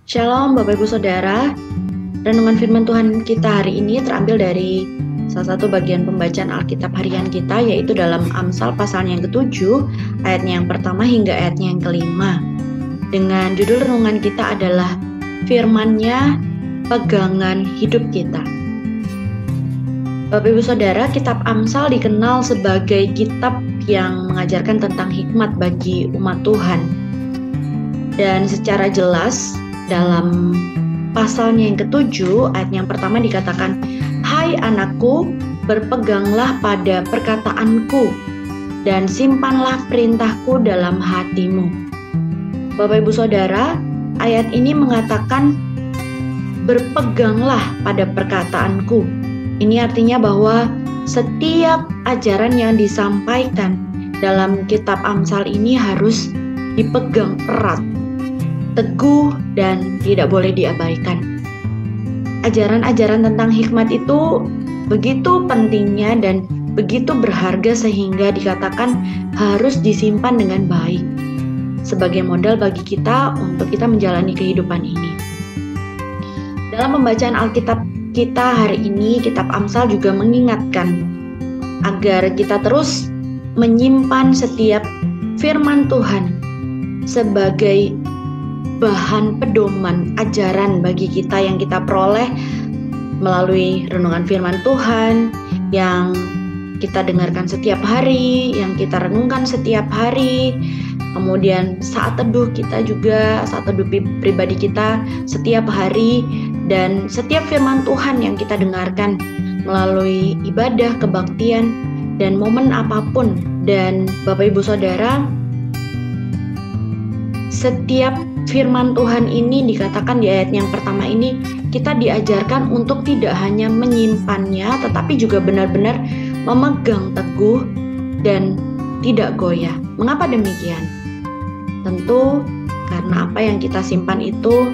Shalom Bapak Ibu Saudara. Renungan firman Tuhan kita hari ini terambil dari salah satu bagian pembacaan Alkitab harian kita, yaitu dalam Amsal pasalnya yang ke-7, ayatnya yang pertama hingga ayatnya yang ke-5. Dengan judul renungan kita adalah Firman-Nya Pegangan Hidup Kita. Bapak Ibu Saudara, kitab Amsal dikenal sebagai kitab yang mengajarkan tentang hikmat bagi umat Tuhan. Dan secara jelas dalam pasalnya yang ke-7, ayat yang pertama dikatakan, "Hai anakku, berpeganglah pada perkataanku, dan simpanlah perintahku dalam hatimu." Bapak Ibu Saudara, ayat ini mengatakan, berpeganglah pada perkataanku. Ini artinya bahwa setiap ajaran yang disampaikan dalam kitab Amsal ini harus dipegang erat, teguh, dan tidak boleh diabaikan. Ajaran-ajaran tentang hikmat itu begitu pentingnya dan begitu berharga sehingga dikatakan harus disimpan dengan baik sebagai modal bagi kita untuk kita menjalani kehidupan ini. Dalam pembacaan Alkitab kita hari ini, kitab Amsal juga mengingatkan agar kita terus menyimpan setiap firman Tuhan sebagai bahan pedoman ajaran bagi kita yang kita peroleh melalui renungan firman Tuhan yang kita dengarkan setiap hari, yang kita renungkan setiap hari. Kemudian saat teduh kita juga, saat teduh pribadi kita setiap hari, dan setiap firman Tuhan yang kita dengarkan melalui ibadah, kebaktian, dan momen apapun. Dan Bapak Ibu Saudara, setiap firman Tuhan ini dikatakan di ayat yang pertama ini, kita diajarkan untuk tidak hanya menyimpannya, tetapi juga benar-benar memegang teguh dan tidak goyah. Mengapa demikian? Tentu karena apa yang kita simpan itu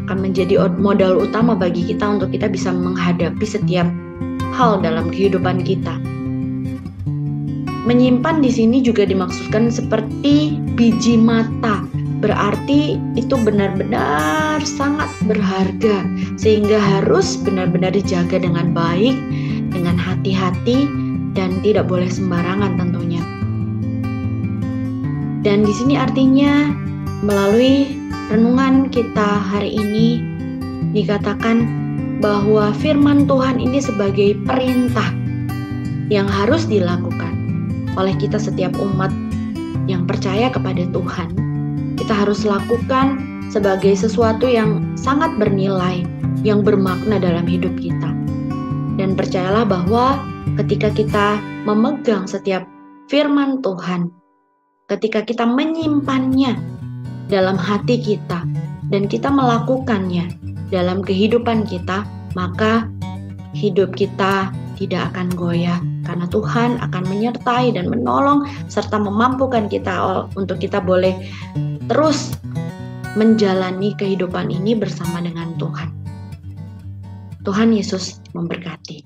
akan menjadi modal utama bagi kita untuk kita bisa menghadapi setiap hal dalam kehidupan kita. Menyimpan di sini juga dimaksudkan seperti biji mata. Berarti itu benar-benar sangat berharga, sehingga harus benar-benar dijaga dengan baik, dengan hati-hati, dan tidak boleh sembarangan tentunya. Dan di sini artinya melalui renungan kita hari ini dikatakan bahwa firman Tuhan ini sebagai perintah yang harus dilakukan oleh kita setiap umat yang percaya kepada Tuhan. Kita harus lakukan sebagai sesuatu yang sangat bernilai, yang bermakna dalam hidup kita. Dan percayalah bahwa ketika kita memegang setiap firman Tuhan, ketika kita menyimpannya dalam hati kita, dan kita melakukannya dalam kehidupan kita, maka hidup kita tidak akan goyah, karena Tuhan akan menyertai dan menolong serta memampukan kita untuk kita boleh terus menjalani kehidupan ini bersama dengan Tuhan. Tuhan Yesus memberkati.